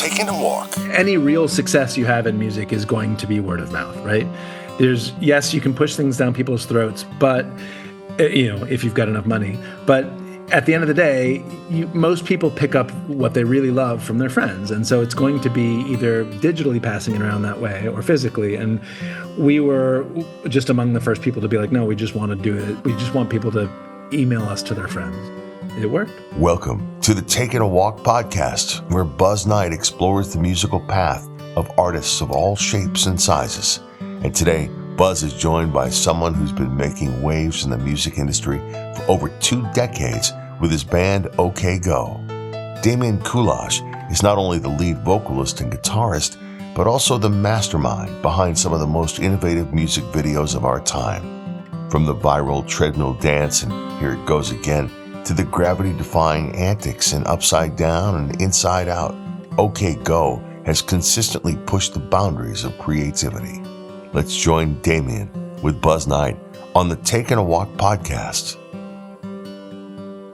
Taking a Walk. Any real success you have in music is going to be word of mouth, right? Yes, you can push things down people's throats, but if you've got enough money. But at the end of the day, most people pick up what they really love from their friends. And so it's going to be either digitally passing it around that way or physically. And we were just among the first people to be like, no, we just want to do it. We just want people to email us to their friends. It worked. Welcome to the Taking a Walk podcast, where Buzz Knight explores the musical path of artists of all shapes and sizes. And today, Buzz is joined by someone who's been making waves in the music industry for over 2 decades with his band OK Go. Damian Kulash is not only the lead vocalist and guitarist, but also the mastermind behind some of the most innovative music videos of our time. From the viral treadmill dance and Here It Goes Again, to the gravity-defying antics in Upside Down and Inside Out, OK Go has consistently pushed the boundaries of creativity. Let's join Damian with Buzz Knight on the Taking a Walk podcast.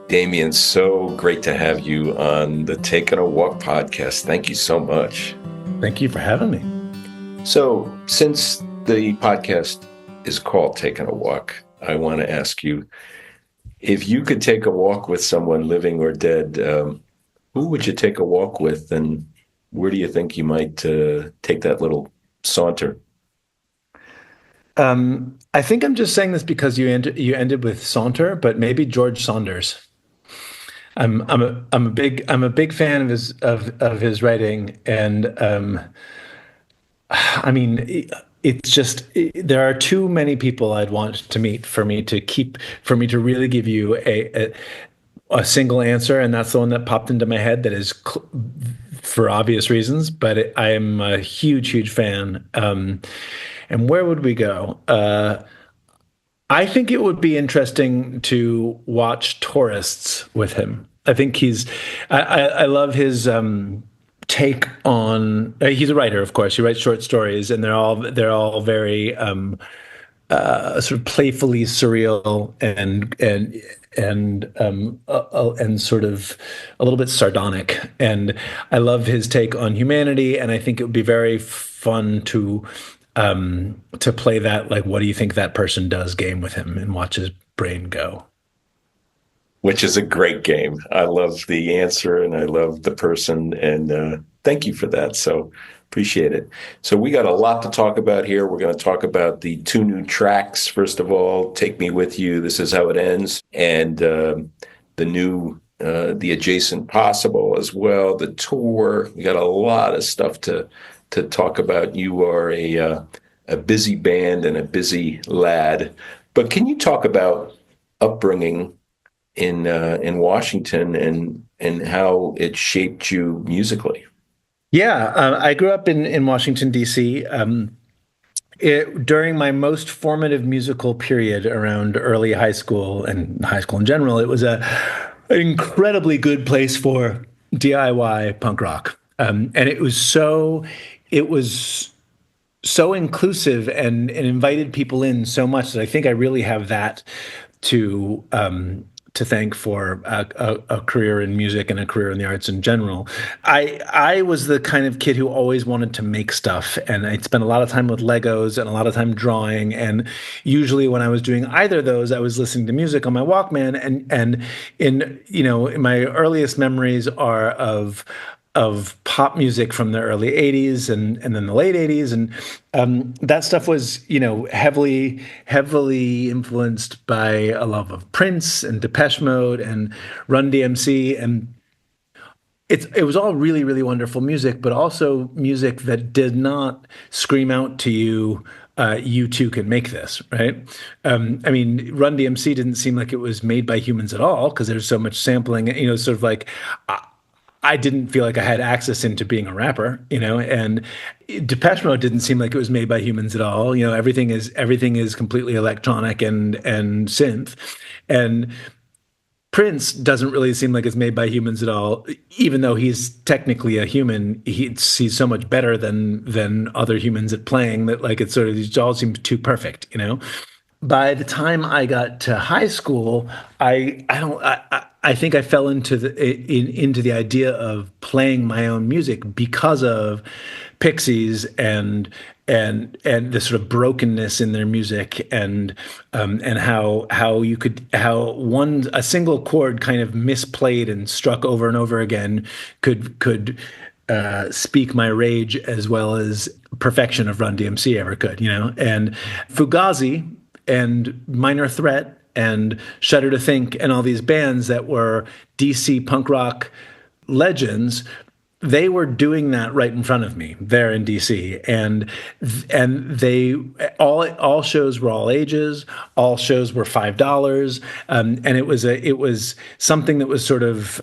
Damian, so great to have you on the Taking a Walk podcast. Thank you so much. Thank you for having me. So, since the podcast is called Taking a Walk, I want to ask you, if you could take a walk with someone living or dead, who would you take a walk with, and where do you think you might take that little saunter? I think I'm just saying this because you ended with saunter, but maybe George Saunders. I'm a big fan of his writing, and I mean, it's just there are too many people I'd want to meet for me to really give you a single answer, and that's the one that popped into my head. That is for obvious reasons, but I am a huge fan. And where would we go? I think it would be interesting to watch Tourists with him. I think I love his take on. He's a writer, of course. He writes short stories, and they're all very sort of playfully surreal and sort of a little bit sardonic. And I love his take on humanity, and I think it would be very fun to play that, like, what do you think that person does game with him and watch his brain go. Which is a great game. I love the answer and I love the person, and thank you for that. So appreciate it. So we got a lot to talk about here. We're going to talk about the 2 new tracks. First of all, Take Me With You, This Is How It Ends, and the new The Adjacent Possible as well, the tour. We got a lot of stuff to talk about. You are a busy band and a busy lad, but can you talk about upbringing in Washington and how it shaped you musically? Yeah, I grew up in Washington, D.C. During my most formative musical period around early high school and high school in general, it was an incredibly good place for DIY punk rock, and it was so inclusive and invited people in so much that I think I really have that to thank for a career in music and a career in the arts in general. I was the kind of kid who always wanted to make stuff, and I'd spend a lot of time with Legos and a lot of time drawing. And usually when I was doing either of those, I was listening to music on my Walkman. And in my earliest memories are of pop music from the early 80s and then the late 80s. And that stuff was, heavily influenced by a love of Prince and Depeche Mode and Run DMC. And it was all really, really wonderful music, but also music that did not scream out to you, you too can make this, right? I mean, Run DMC didn't seem like it was made by humans at all, because there's so much sampling, sort of like, I didn't feel like I had access into being a rapper, and Depeche Mode didn't seem like it was made by humans at all. Everything is completely electronic and synth. And Prince doesn't really seem like it's made by humans at all, even though he's technically a human. He's so much better than other humans at playing that, like, it all seems too perfect, by the time I got to high school, I think I fell into into the idea of playing my own music because of Pixies and the sort of brokenness in their music and how you could how a single chord kind of misplayed and struck over and over again could speak my rage as well as perfection of Run DMC ever could, and Fugazi and Minor Threat and Shudder to Think and all these bands that were DC punk rock legends, they were doing that right in front of me there in DC, and they all shows were all ages, all shows were $5, and it was something that was sort of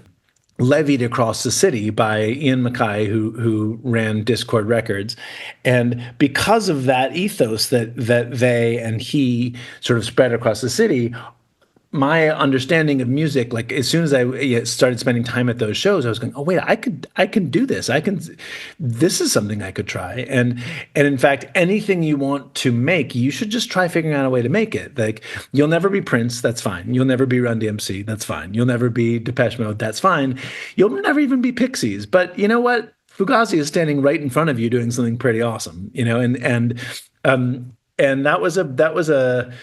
levied across the city by Ian Mackay, who ran Discord Records, and because of that ethos that they and he sort of spread across the city, my understanding of music, like as soon as I started spending time at those shows, I was going, oh wait, I can do this. This is something I could try. And in fact, anything you want to make, you should just try figuring out a way to make it. Like you'll never be Prince, that's fine. You'll never be Run DMC, that's fine. You'll never be Depeche Mode, that's fine. You'll never even be Pixies. But you know what? Fugazi is standing right in front of you doing something pretty awesome, and that was a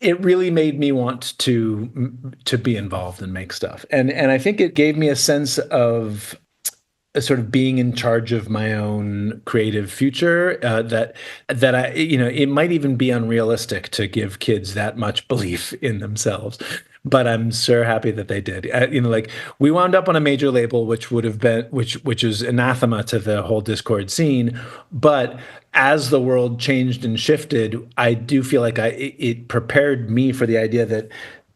it really made me want to be involved and make stuff. And I think it gave me a sense of sort of being in charge of my own creative future, that I, it might even be unrealistic to give kids that much belief in themselves, but I'm sure happy that they did. Like we wound up on a major label, which would have been, which is anathema to the whole Discord scene. But as the world changed and shifted, I do feel like it prepared me for the idea that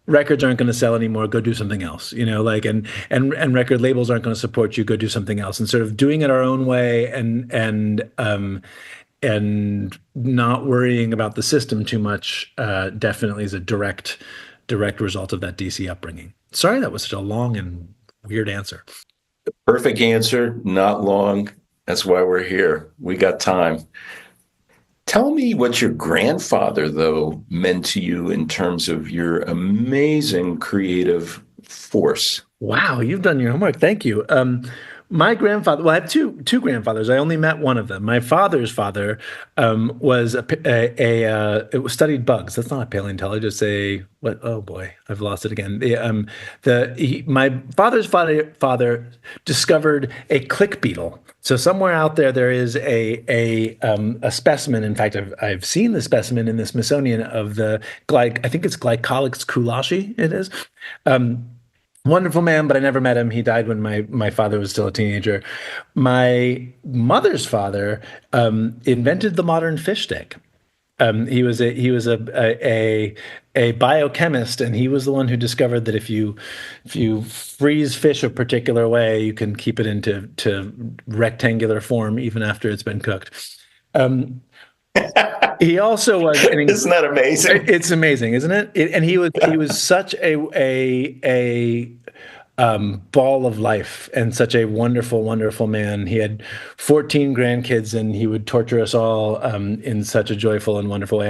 records aren't going to sell anymore. Go do something else, and record labels aren't going to support you. Go do something else, and sort of doing it our own way, and not worrying about the system too much. Definitely is a direct result of that DC upbringing. Sorry, that was such a long and weird answer. Perfect answer, not long. That's why we're here. We got time. Tell me what your grandfather, though, meant to you in terms of your amazing creative force. Wow, you've done your homework. Thank you. My grandfather, well, I have two grandfathers. I only met one of them. My father's father was it was studied bugs. That's not a paleontologist. What? Oh boy, I've lost it again. My father's father discovered a click beetle. So somewhere out there is a specimen. In fact, I've seen the specimen in the Smithsonian of the I think it's Glycolyx kulashi. It is. Wonderful man, but I never met him. He died when my father was still a teenager. My mother's father invented the modern fish stick. He was a biochemist, and he was the one who discovered that if you freeze fish a particular way, you can keep it into rectangular form even after it's been cooked. He also was. Isn't that amazing? It's amazing, isn't it? And he was such a ball of life and such a wonderful, wonderful man. He had 14 grandkids, and he would torture us all in such a joyful and wonderful way.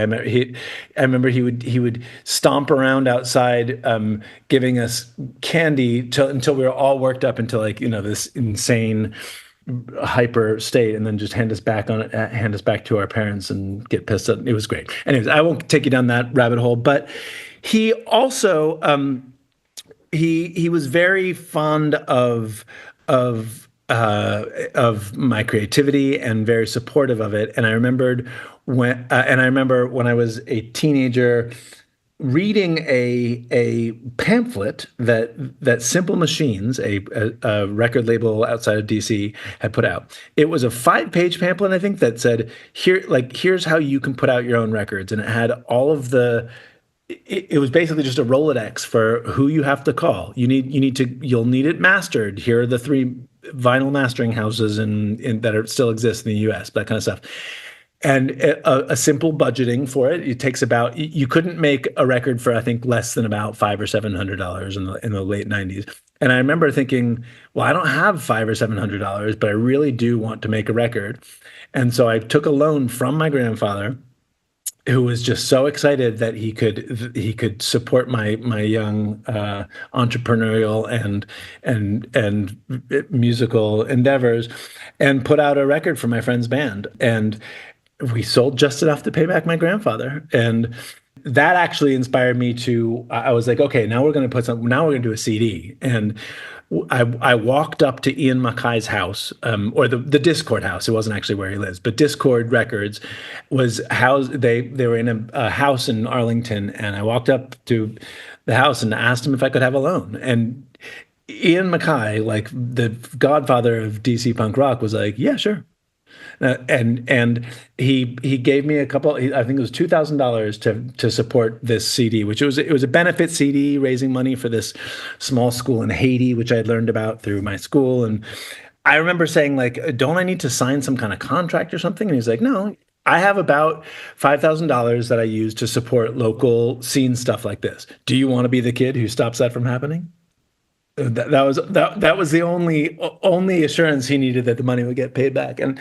I remember he would stomp around outside, giving us candy until we were all worked up into this insane hyper state, and then just hand us back to our parents and get pissed at. It was great. Anyways, I won't take you down that rabbit hole, but he also he was very fond of my creativity and very supportive of it. And I remember when I was a teenager reading a pamphlet that Simple Machines, a record label outside of DC, had put out. It was a 5-page pamphlet, I think, that said, here's how you can put out your own records. And it had all of it was basically just a Rolodex for who you have to call. You'll need it mastered. Here are the 3 vinyl mastering houses that still exist in the US, that kind of stuff. And a simple budgeting for it. It takes you couldn't make a record for, I think, less than about $500 or $700 in the late 90s. And I remember thinking, well, I don't have $500 or $700, but I really do want to make a record. And so I took a loan from my grandfather. who was just so excited that he could support my young entrepreneurial and musical endeavors, and put out a record for my friend's band, and we sold just enough to pay back my grandfather. And that actually inspired me to, I was like, okay, now we're going to now we're going to do a CD. And I walked up to Ian Mackay's house, or the Discord house. It wasn't actually where he lives, but Discord Records was housed. They were in a house in Arlington, and I walked up to the house and asked him if I could have a loan. And Ian Mackay, like the godfather of DC punk rock, was like, yeah, sure. And he gave me a couple. I think it was $2,000 to support this CD, which it was a benefit CD raising money for this small school in Haiti, which I had learned about through my school. And I remember saying, like, don't I need to sign some kind of contract or something? And he's like, no. I have about $5,000 that I use to support local scene stuff like this. Do you want to be the kid who stops that from happening? That was the only assurance he needed that the money would get paid back. And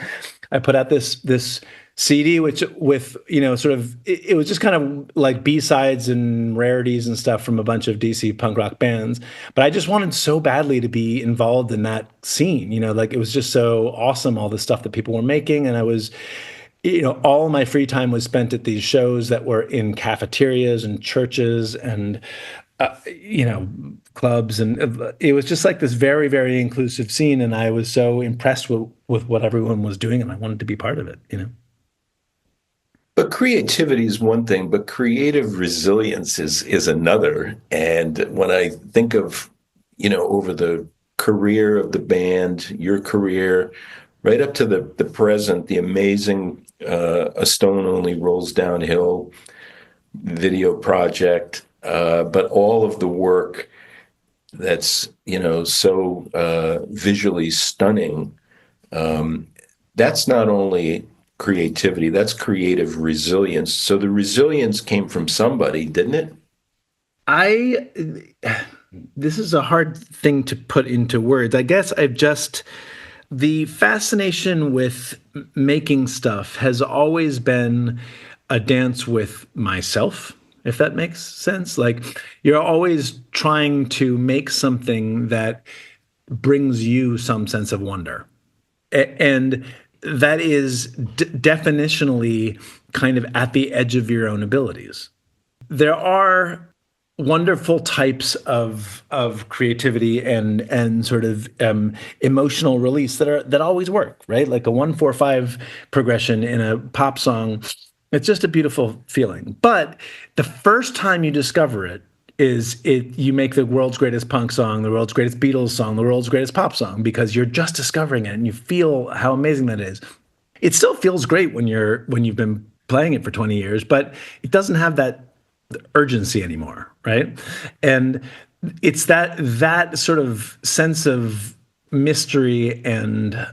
I put out this CD, which with, sort of, it was just kind of like B-sides and rarities and stuff from a bunch of DC punk rock bands. But I just wanted so badly to be involved in that scene, like it was just so awesome, all the stuff that people were making. And I was, all my free time was spent at these shows that were in cafeterias and churches and, clubs. And it was just like this very, very inclusive scene. And I was so impressed with what everyone was doing, and I wanted to be part of it, But creativity is one thing, but creative resilience is another. And when I think of, over the career of the band, your career, right up to the present, the amazing A Stone Only Rolls Downhill video project, but all of the work that's, so visually stunning, that's not only creativity, that's creative resilience. So the resilience came from somebody, didn't it? This is a hard thing to put into words. I guess the fascination with making stuff has always been a dance with myself, if that makes sense. Like, you're always trying to make something that brings you some sense of wonder. And that is definitionally kind of at the edge of your own abilities. There are wonderful types of creativity and sort of emotional release that always work, right? Like a 1-4-5 progression in a pop song. It's just a beautiful feeling. But the first time you discover it, you make the world's greatest punk song, the world's greatest Beatles song, the world's greatest pop song, because you're just discovering it and you feel how amazing that is. It still feels great when you've been playing it for 20 years, but it doesn't have that urgency anymore, right? And it's that sort of sense of mystery and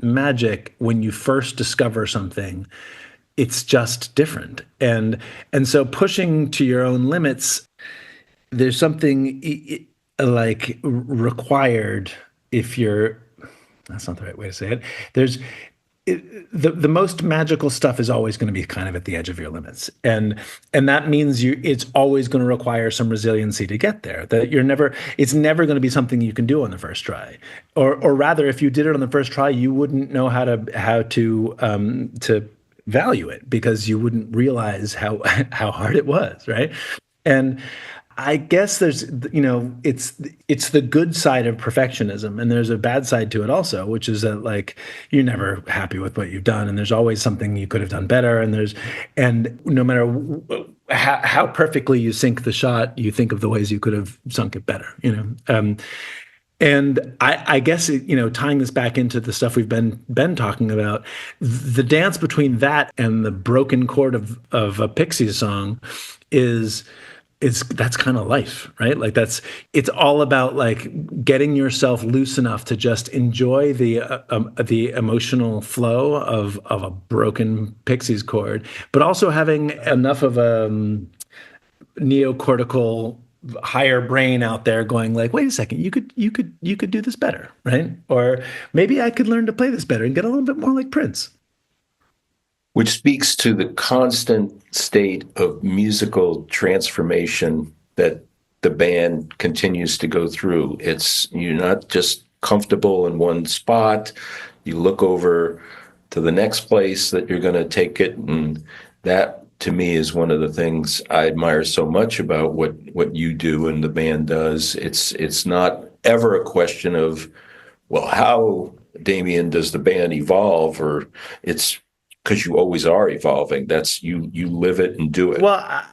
magic when you first discover something. It's just different. And so pushing to your own limits, there's something like required if that's not the right way to say it. The most magical stuff is always going to be kind of at the edge of your limits. And that means it's always going to require some resiliency to get there. It's never going to be something you can do on the first try. Or rather, if you did it on the first try, you wouldn't know how to value it, because you wouldn't realize how hard it was, right? And I guess there's, it's the good side of perfectionism, and there's a bad side to it also, which is that, like, you're never happy with what you've done, and there's always something you could have done better, and no matter how perfectly you sink the shot, you think of the ways you could have sunk it better, And I guess, tying this back into the stuff we've been talking about, the dance between that and the broken chord of a Pixies song that's kind of life, right? Like it's all about like getting yourself loose enough to just enjoy the emotional flow of a broken Pixies chord, but also having enough of a neocortical higher brain out there going like, wait a second, you could do this better, right? Or maybe I could learn to play this better and get a little bit more like Prince. which speaks to the constant state of musical transformation that the band continues to go through. You're not just comfortable in one spot. You look over to the next place that you're going to take it, and that to me is one of the things I admire so much about what you do and the band does. It's not ever a question of, well, how, Damian, does the band evolve? Or it's because you always are evolving. That's you live it and do it. Well,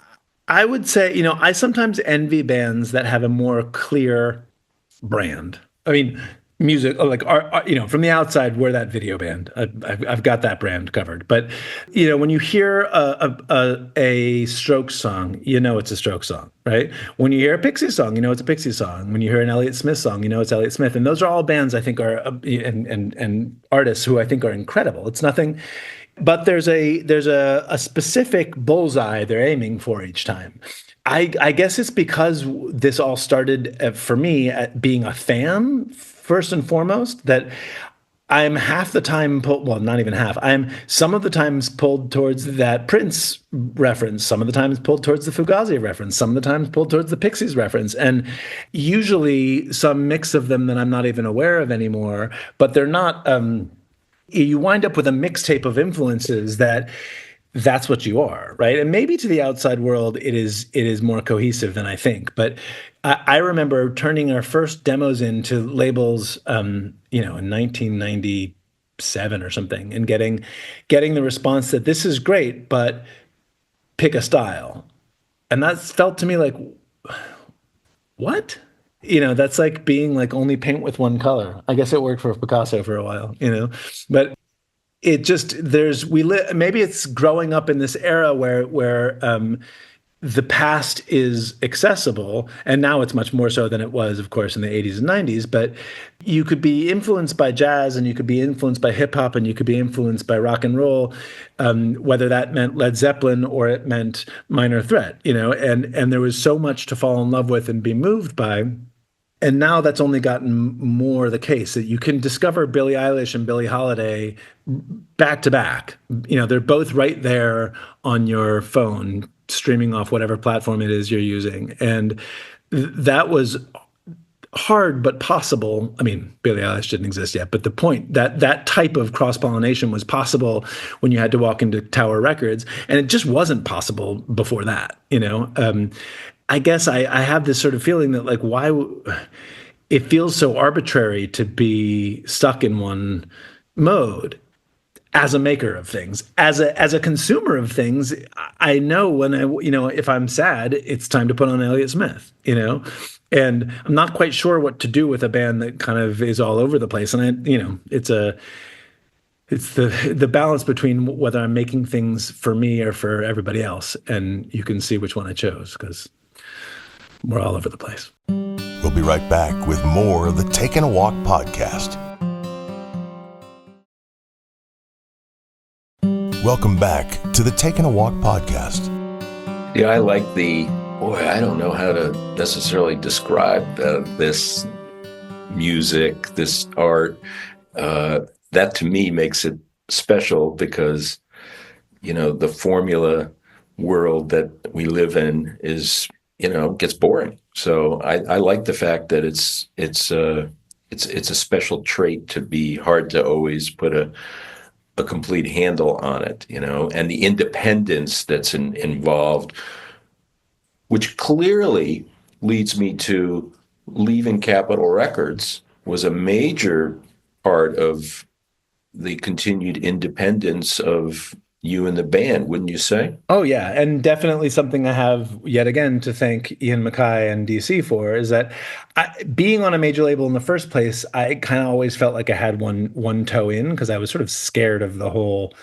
I would say, I sometimes envy bands that have a more clear brand. I mean, music, like from the outside, we're that video band. I've got that brand covered. But when you hear a Strokes song, it's a Strokes song, right? When you hear a Pixies song, it's a Pixies song. When you hear an Elliott Smith song, it's Elliott Smith. And those are all bands I think are and artists who I think are incredible. It's nothing. But there's a specific bullseye they're aiming for each time. I guess it's because this all started for me at being a fan first and foremost, that I'm half the time well, not even half. I'm some of the times pulled towards that Prince reference, some of the times pulled towards the Fugazi reference, some of the times pulled towards the Pixies reference, and usually some mix of them that I'm not even aware of anymore. But they're not. You wind up with a mixtape of influences that's what you are, right? And maybe to the outside world, it is more cohesive than I think. But I remember turning our first demos into labels, in 1997 or something, and getting the response that this is great, but pick a style, and that felt to me like, what? That's like being like only paint with one color. I guess it worked for Picasso for a while, but it just maybe it's growing up in this era where the past is accessible, and now it's much more so than it was, of course, in the 80s and 90s. But you could be influenced by jazz, and you could be influenced by hip hop, and you could be influenced by rock and roll, whether that meant Led Zeppelin or it meant Minor Threat, and there was so much to fall in love with and be moved by. And now that's only gotten more the case, that you can discover Billie Eilish and Billie Holiday back to back. They're both right there on your phone, streaming off whatever platform it is you're using. And that was hard but possible. I mean, Billie Eilish didn't exist yet, but the point that type of cross-pollination was possible when you had to walk into Tower Records, and it just wasn't possible before that. I guess I have this sort of feeling that, like, why it feels so arbitrary to be stuck in one mode as a maker of things. As a consumer of things, I know when if I'm sad, it's time to put on Elliott Smith, and I'm not quite sure what to do with a band that kind of is all over the place. And it's the balance between whether I'm making things for me or for everybody else. And you can see which one I chose, because we're all over the place. We'll be right back with more of the Taking a Walk podcast. Welcome back to the Taking a Walk podcast. Yeah, I like I don't know how to necessarily describe this music, this art. That to me makes it special, because, the formula world that we live in is, gets boring. So I like the fact that it's a special trait to be hard to always put a complete handle on it, and the independence that's involved, which clearly leads me to leaving Capitol Records was a major part of the continued independence of you and the band, wouldn't you say? Oh, yeah. And definitely something I have, yet again, to thank Ian MacKaye and DC for, is that being on a major label in the first place, I kind of always felt like I had one toe in, because I was sort of scared of the whole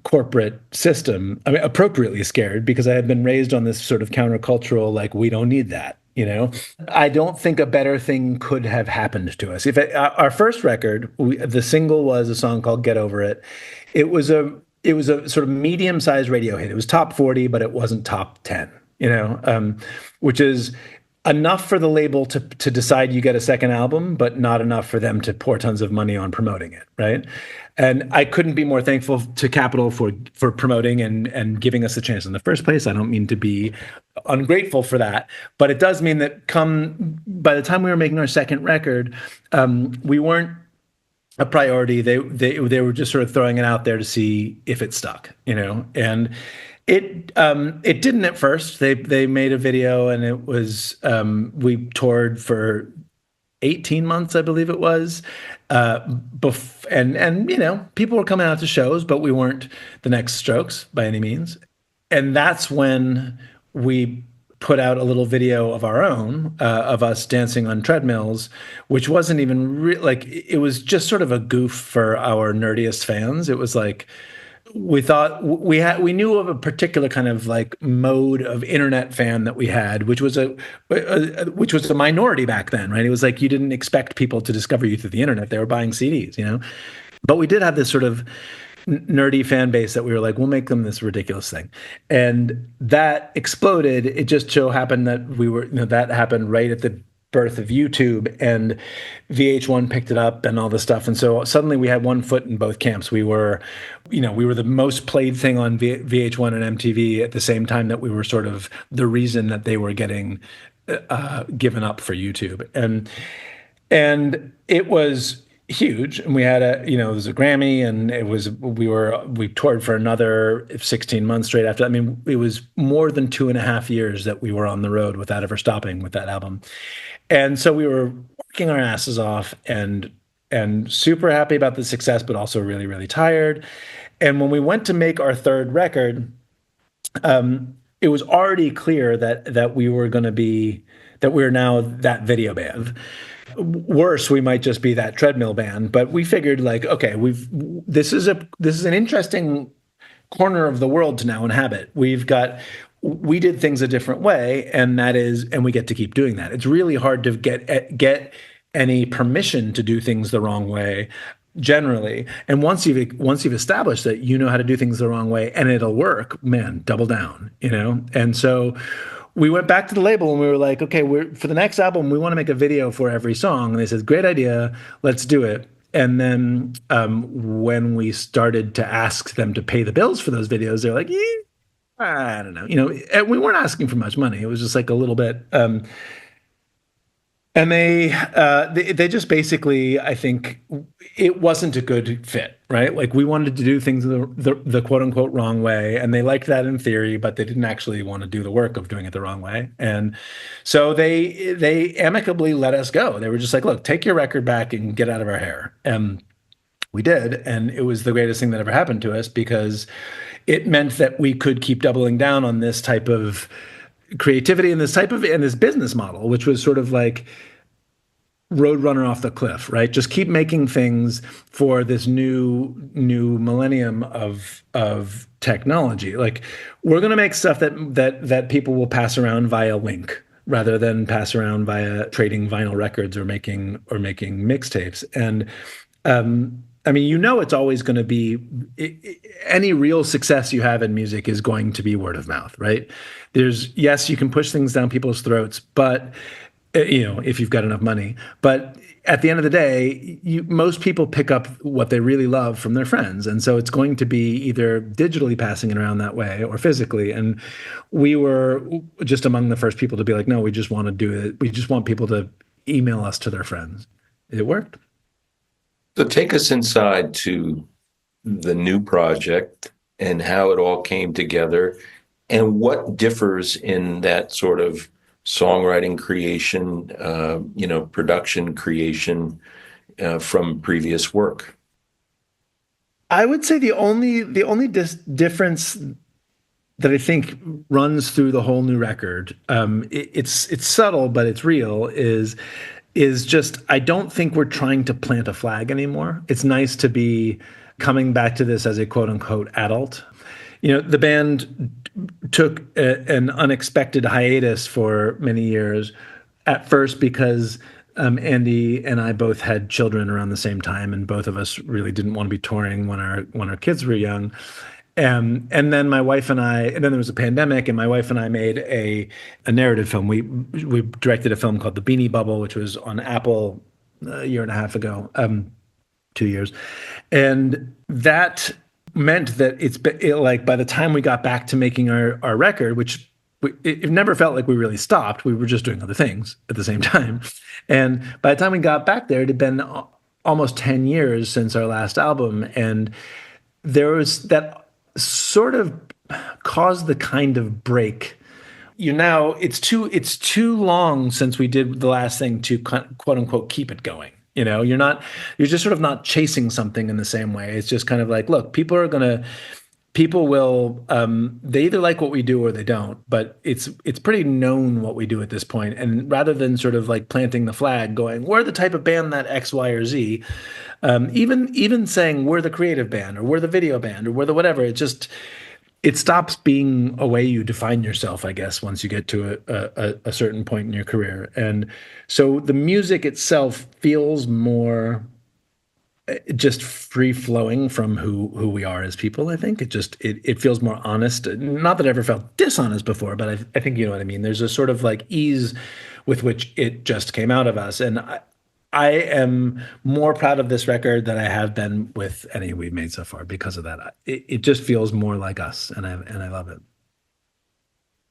corporate system. I mean, appropriately scared, because I had been raised on this sort of countercultural, like, we don't need that. I don't think a better thing could have happened to us. Our first record, the single was a song called Get Over It. It was a sort of medium-sized radio hit. It was top 40, but it wasn't top 10, which is enough for the label to decide you get a second album, but not enough for them to pour tons of money on promoting it, right? And I couldn't be more thankful to Capitol for promoting and giving us a chance in the first place. I don't mean to be ungrateful for that, but it does mean that by the time we were making our second record, we weren't a priority. They were just sort of throwing it out there to see if it stuck, and it didn't at first. They made a video, and it was we toured for 18 months, I believe it was. And people were coming out to shows, but we weren't the Next Strokes by any means. And that's when we put out a little video of our own, of us dancing on treadmills, which wasn't even it was just sort of a goof for our nerdiest fans. It was like, we thought we knew of a particular kind of like mode of internet fan that we had, which was a minority back then, right? It was like you didn't expect people to discover you through the internet; they were buying CDs, But we did have this sort of nerdy fan base that we were like, we'll make them this ridiculous thing, and that exploded. It just so happened that that happened right at the birth of YouTube, and VH1 picked it up and all this stuff. And so suddenly we had one foot in both camps. We were the most played thing on VH1 and MTV at the same time that we were sort of the reason that they were getting given up for YouTube. And it was huge. And we had it was a Grammy, and we toured for another 16 months straight after. I mean, it was more than 2.5 years that we were on the road without ever stopping with that album. And so we were working our asses off and super happy about the success, but also really, really tired. And when we went to make our third record, it was already clear that we were now that video band. Worse, we might just be that treadmill band. But we figured, like, okay, this is an interesting corner of the world to now inhabit. We did things a different way, and we get to keep doing that. It's really hard to get any permission to do things the wrong way generally. And once you've established that you know how to do things the wrong way and it'll work, man, double down, And so we went back to the label and we were like, okay, for the next album, we want to make a video for every song. And they said, great idea, let's do it. And then when we started to ask them to pay the bills for those videos, they're like, I don't know, and we weren't asking for much money. It was just like a little bit. And they just basically, I think it wasn't a good fit, right? Like, we wanted to do things the quote unquote wrong way, and they liked that in theory, but they didn't actually want to do the work of doing it the wrong way. And so they amicably let us go. They were just like, look, take your record back and get out of our hair. And we did, and it was the greatest thing that ever happened to us, because it meant that we could keep doubling down on this type of creativity and this business model, which was sort of like Roadrunner off the cliff, right? Just keep making things for this new millennium of technology. Like, we're going to make stuff that people will pass around via link rather than pass around via trading vinyl records or making mixtapes. And I mean, it's always going to be, any real success you have in music is going to be word of mouth, right? Yes, you can push things down people's throats, but if you've got enough money. But at the end of the day, most people pick up what they really love from their friends. And so it's going to be either digitally passing it around that way or physically. And we were just among the first people to be like, no, we just want to do it. We just want people to email us to their friends. It worked. So take us inside to the new project and how it all came together, and what differs in that sort of songwriting creation, production creation from previous work. I would say the only difference that I think runs through the whole new record, it's subtle but it's real, is just, I don't think we're trying to plant a flag anymore. It's nice to be coming back to this as a quote unquote adult. The band took an unexpected hiatus for many years, at first because Andy and I both had children around the same time, and both of us really didn't want to be touring when our kids were young. And then my wife and I, and then there was a pandemic, and my wife and I made a narrative film. We directed a film called The Beanie Bubble, which was on Apple a year and a half ago, 2 years, and that meant that like by the time we got back to making our record, which it never felt like we really stopped. We were just doing other things at the same time, and by the time we got back there, it had been almost 10 years since our last album, and there was that sort of caused the kind of break. It's too long since we did the last thing to quote unquote keep it going. You're just sort of not chasing something in the same way. It's just kind of like, look, people will, they either like what we do or they don't, but it's pretty known what we do at this point. And rather than sort of like planting the flag going, we're the type of band that X, Y, or Z, even saying we're the creative band or we're the video band or we're the whatever, it stops being a way you define yourself, I guess, once you get to a certain point in your career. And so the music itself feels more just free flowing from who we are as people. I think it feels more honest. Not that I ever felt dishonest before, but I think you know what I mean. There's a sort of like ease with which it just came out of us. And I am more proud of this record than I have been with any we've made so far because of that. It just feels more like us, and I love it.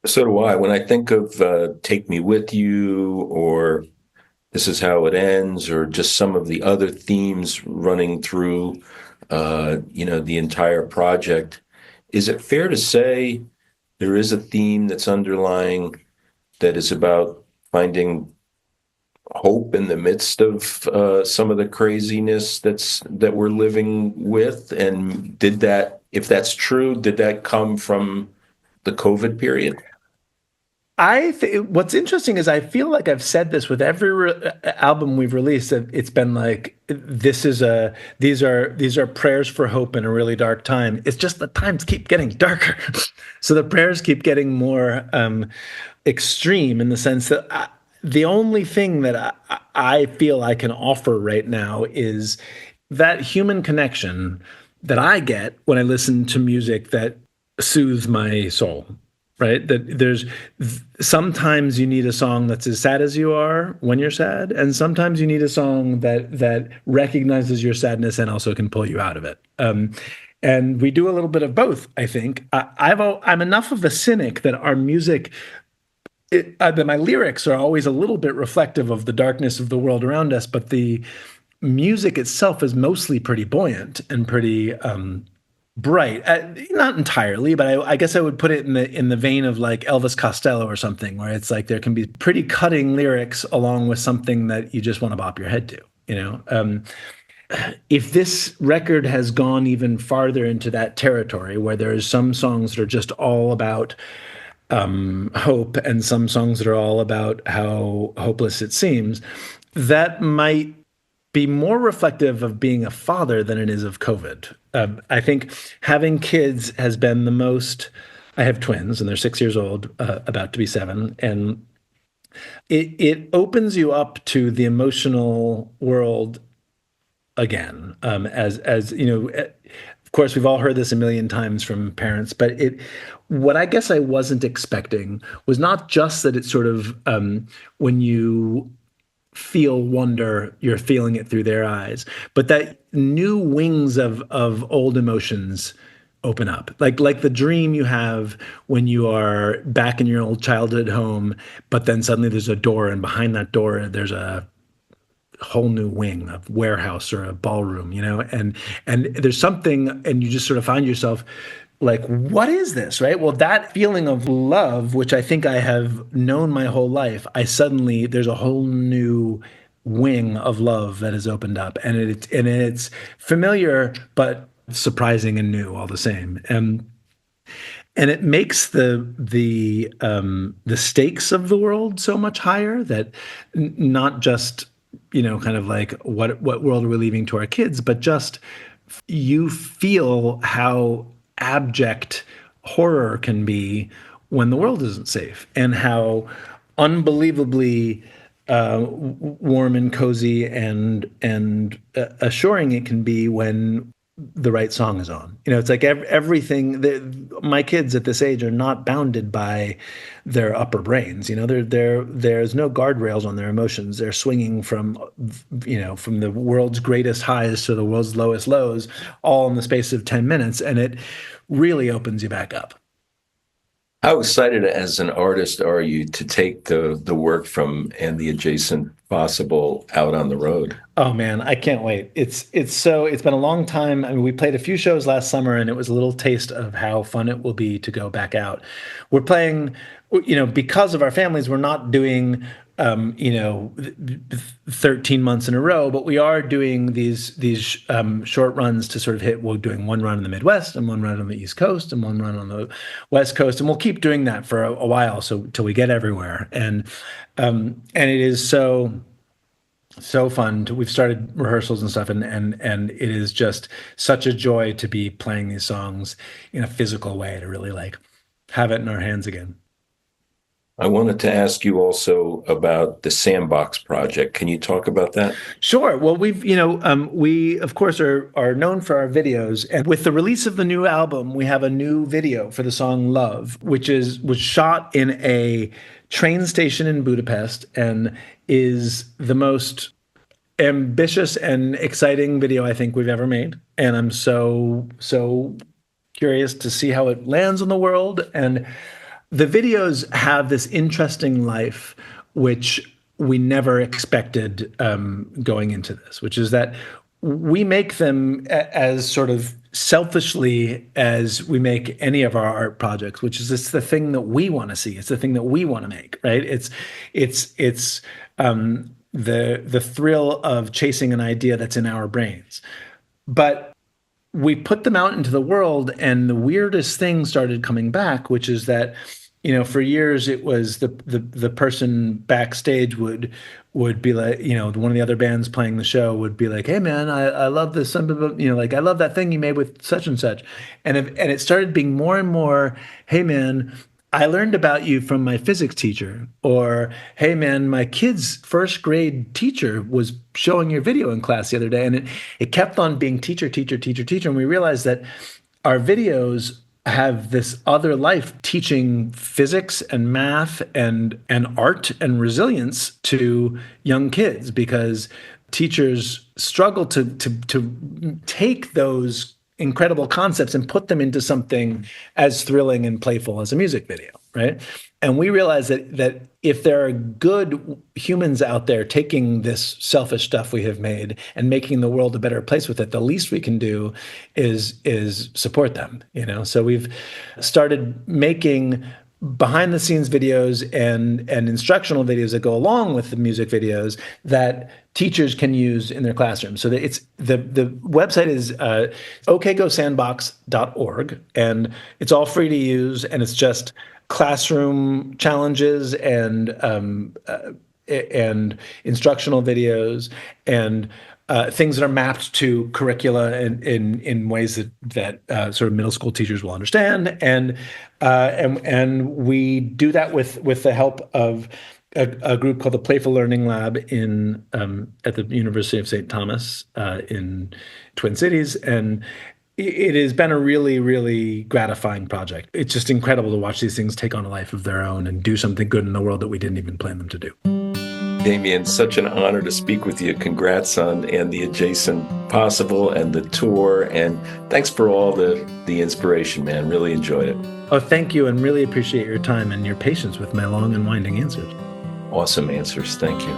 So do I. When I think of Take Me With You or This Is How It Ends, or just some of the other themes running through, the entire project, is it fair to say there is a theme that's underlying that is about finding hope in the midst of some of the craziness that we're living with? And if that's true, did that come from the COVID period? What's interesting is I feel like I've said this with every album we've released. It's been like these are prayers for hope in a really dark time. It's just the times keep getting darker, so the prayers keep getting more extreme in the sense that the only thing that I feel I can offer right now is that human connection that I get when I listen to music that soothes my soul. Right? That sometimes you need a song that's as sad as you are when you're sad, and sometimes you need a song that recognizes your sadness and also can pull you out of it. And we do a little bit of both, I think. I'm enough of a cynic that our music, that my lyrics are always a little bit reflective of the darkness of the world around us, but the music itself is mostly pretty buoyant and pretty bright. Not entirely, but I guess I would put it in the vein of like Elvis Costello or something, where it's like there can be pretty cutting lyrics along with something that you just want to bop your head to. If this record has gone even farther into that territory, where there's some songs that are just all about hope and some songs that are all about how hopeless it seems, that might be more reflective of being a father than it is of COVID. I think having kids has been the most. I have twins, and they're 6 years old, about to be 7, and it opens you up to the emotional world again. As you know, of course, we've all heard this a million times from parents, but what I guess I wasn't expecting was not just that it's sort of when you feel wonder, you're feeling it through their eyes, but that new wings of old emotions open up, like the dream you have when you are back in your old childhood home, but then suddenly there's a door, and behind that door there's a whole new wing, a warehouse or a ballroom, and there's something, and you just sort of find yourself like, what is this, right? Well, that feeling of love, which I think I have known my whole life, there's a whole new wing of love that has opened up, and it's familiar but surprising and new all the same. And it makes the stakes of the world so much higher, that not just kind of like what world are we leaving to our kids, but just you feel how abject horror can be when the world isn't safe, and how unbelievably warm and cozy and assuring it can be when the right song is on. It's like everything. My kids at this age are not bounded by their upper brains. There's no guardrails on their emotions. They're swinging from the world's greatest highs to the world's lowest lows, all in the space of 10 minutes, and it really opens you back up. How excited as an artist are you to take the work from And the Adjacent Possible out on the road? Oh man, I can't wait. It's been a long time. I mean, we played a few shows last summer, and it was a little taste of how fun it will be to go back out. We're playing, because of our families, we're not doing 13 months in a row, but we are doing these short runs to sort of hit. We're doing one run in the Midwest and one run on the East Coast and one run on the West Coast, and we'll keep doing that for a while, so till we get everywhere. And it is so fun. We've started rehearsals and stuff, and it is just such a joy to be playing these songs in a physical way, to really like have it in our hands again. I wanted to ask you also about the Sandbox project. Can you talk about that? Sure. Well, we of course are known for our videos, and with the release of the new album, we have a new video for the song "Love," which was shot in a train station in Budapest, and is the most ambitious and exciting video I think we've ever made. And I'm so curious to see how it lands on the world. And the videos have this interesting life, which we never expected going into this, which is that we make them as sort of selfishly as we make any of our art projects, which is it's the thing that we want to see. It's the thing that we want to make, right? It's the thrill of chasing an idea that's in our brains. But we put them out into the world, and the weirdest thing started coming back, which is that, for years it was the person backstage would be like, one of the other bands playing the show would be like, "Hey man, I love this, I love that thing you made with such and such," and it started being more and more, "Hey man, I learned about you from my physics teacher," or, "Hey man, my kid's first grade teacher was showing your video in class the other day," and it kept on being teacher, and we realized that our videos have this other life, teaching physics and math and art and resilience to young kids, because teachers struggle to take those incredible concepts and put them into something as thrilling and playful as a music video, right? And we realized that if there are good humans out there taking this selfish stuff we have made and making the world a better place with it, the least we can do is support them, So we've started making behind the scenes videos and instructional videos that go along with the music videos that teachers can use in their classrooms. So that it's the website is okgosandbox.org, and it's all free to use, and it's just classroom challenges and instructional videos and things that are mapped to curricula in ways that sort of middle school teachers will understand, and we do that with the help of a group called the Playful Learning Lab at the University of St. Thomas in Twin Cities, and it has been a really, really gratifying project. It's just incredible to watch these things take on a life of their own and do something good in the world that we didn't even plan them to do. Damian, such an honor to speak with you. Congrats on And the Adjacent Possible and the tour, and thanks for all the inspiration, man. Really enjoyed it. Oh, thank you, and really appreciate your time and your patience with my long and winding answers. Awesome answers. Thank you.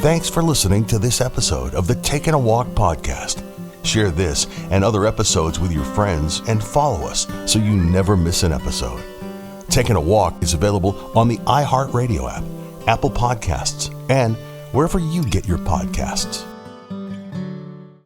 Thanks for listening to this episode of the Taking a Walk podcast. Share this and other episodes with your friends and follow us so you never miss an episode. Taking a Walk is available on the iHeartRadio app, Apple Podcasts, and wherever you get your podcasts.